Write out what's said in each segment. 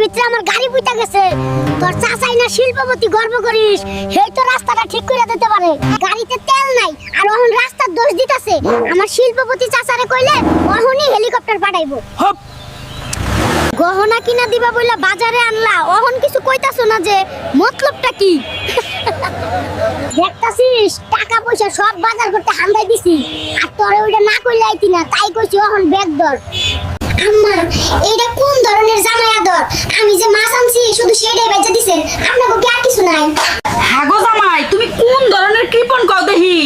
ভিতরে আমার গাড়ি পুইতা গেছে। তোর চাচাই না শিল্পপতি, গর্ব করিস, সেই তো রাস্তাটা ঠিক করে দিতে পারে। গাড়িতে তেল নাই আর ওহন রাস্তার দোষ দিতাছে। আমার শিল্পপতি চাচারে কইলে ওহনই হেলিকপ্টার পাঠাইবো। হপ গহনা কিনা দিবা বইলা বাজারে আনলা, ওহন কিছু কইতাছো না যে মতলবটা কি? দেখতাছিস টাকা পয়সা সব বাজার করতে হান্দাই দিছি, আর তোরে ওইটা না কইলে আইতি না, তাই কইছি ওহন ব্যাগ ধর। আম্মা, এইটা কোন ধরনের জামাই আদর? আমি যে মাছ আনছি শুধু সেটাই বেচে দিছেন, আপনাকে কি আর কিছু নাই? হাগো জামাই, তুমি কোন ধরনের কৃপণ কও দেখি?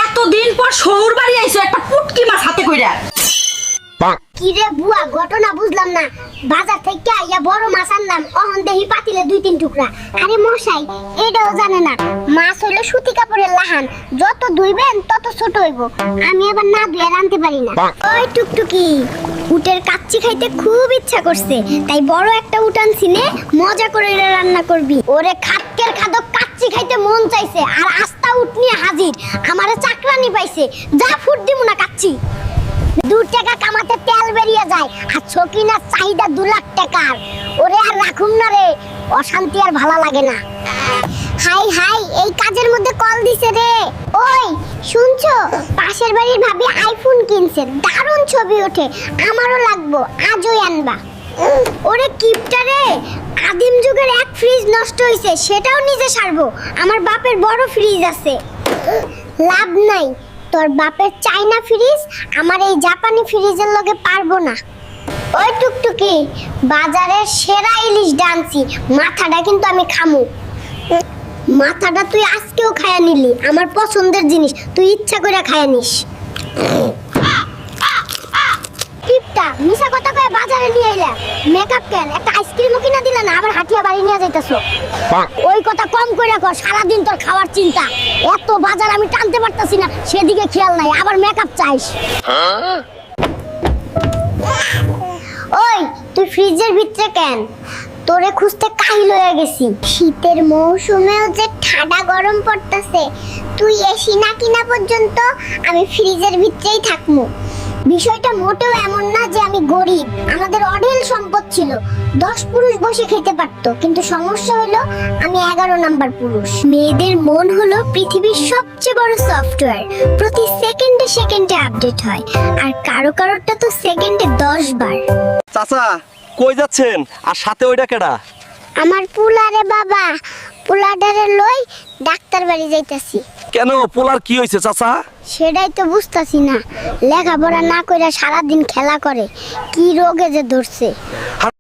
এতদিন পর শহুর বাড়ি আইছো একটা পুটকি মাছ হাতে কইরা। কি রে বুয়া, ঘটনা বুঝলাম না। বাজার থেকে আইয়া বড় মাছ আনলাম, অহন দেহি পাতিলে 2-3 টুকরা। আরে মশাই, এটাও জানে না মাছ হইলো সুতি কাপড়ের লাহান, যত ধুইবেন তত ছোট হইব। আমি আবার না ধুয়ে রানতে পারি না। ওই টুকটুকি, উটের কাচ্চি খাইতে খুব ইচ্ছা করছে, তাই বড় একটা উট আনছি নে, মজা করে এটা রান্না করবি। ওরে খাটকের খাদক কাচ্চি খাইতে মন চাইছে, আর আস্তা উট নিয়ে হাজির। আমারে চাকরানি পাইছে, যা ফুট দিমু না কাচ্চি। 2 টাকা কামাতে তেল বেরিয়ে যায়, আর ছকিনার চাহিদা 2 লাখ টাকার। ওরে আর রাখুম না রে, অশান্তি আর ভালো লাগে না। হাই হাই, এই কাজের মধ্যে কল দিছে রে। ওই শুনছো, পাশের বাড়ির ভাবি আইফোন কিনছে, দারুণ ছবি ওঠে, আমারও লাগবো, আজই আনবা। ওরে কিপটা রে, আদিম যুগের এক ফ্রিজ নষ্ট হইছে, সেটাও নিজে সারবো। আমার বাপের বড় ফ্রিজ আছে। লাভ নাই, তোর বাপের চাইনা ফ্রিজ আমার এই জাপানি ফ্রিজের লগে পারবো না। ওই টুকটুকি, বাজারের সেরা ইলিশ ডানছি, মাথাটা কিন্তু আমি খামু। মাথাটা তুই আজকেও খায়া নিলি, আমার পছন্দের জিনিস, তুই ইচ্ছা করে খায়া নিস। টিপটা মিশা কথা কয়ে বাজারে নিয়ে এলা, মেকআপ কেন, একটা আইসক্রিমও কিনা দিলা না, আবার হাটিয়া বাড়ি নিয়ে যাইতাছো। ওই কথা কম কইরা কর, সারাদিন তোর খাওয়ার চিন্তা। এত বাজার আমি টানতে পারতাছি না, সেদিকে খেয়াল নাই, আবার মেকআপ চাইস। ওই তুই ফ্রিজের ভিতরে কেন? তোরে খুঁজতে কাহিল হয়ে গেছি। শীতের মৌসুমেও যে ঠাডা গরম পড়তাছে, তুই এসি না কিনা পর্যন্ত আমি ফ্রিজের ভিতরেই থাকমু। বিষয়টা মোটেও এমন না যে আমি গরিব, আমাদের অঢেল সম্পদ ছিল, 10 পুরুষ বসে খেতে পারতো, কিন্তু সমস্যা হলো আমি 11 নাম্বার পুরুষ। মেয়েদের মন হলো পৃথিবীর সবচেয়ে বড় সফটওয়্যার, প্রতি সেকেন্ডে সেকেন্ডে আপডেট হয়, আর কারো কারোরটা তো সেকেন্ডে 10 বার। চাচা কই যাচ্ছেন, আর সাথে ওইটা কেডা? আমার পুলারে বাবা, পুলাডারে লই ডাক্তার বাড়ি যাইতাছি। কেন, পোলার কি হইছে চাচা? সেটাই তো বুঝতাছি না, লেখাপড়া না কইরা সারাদিন খেলা করে, কি রোগে যে ধরছে।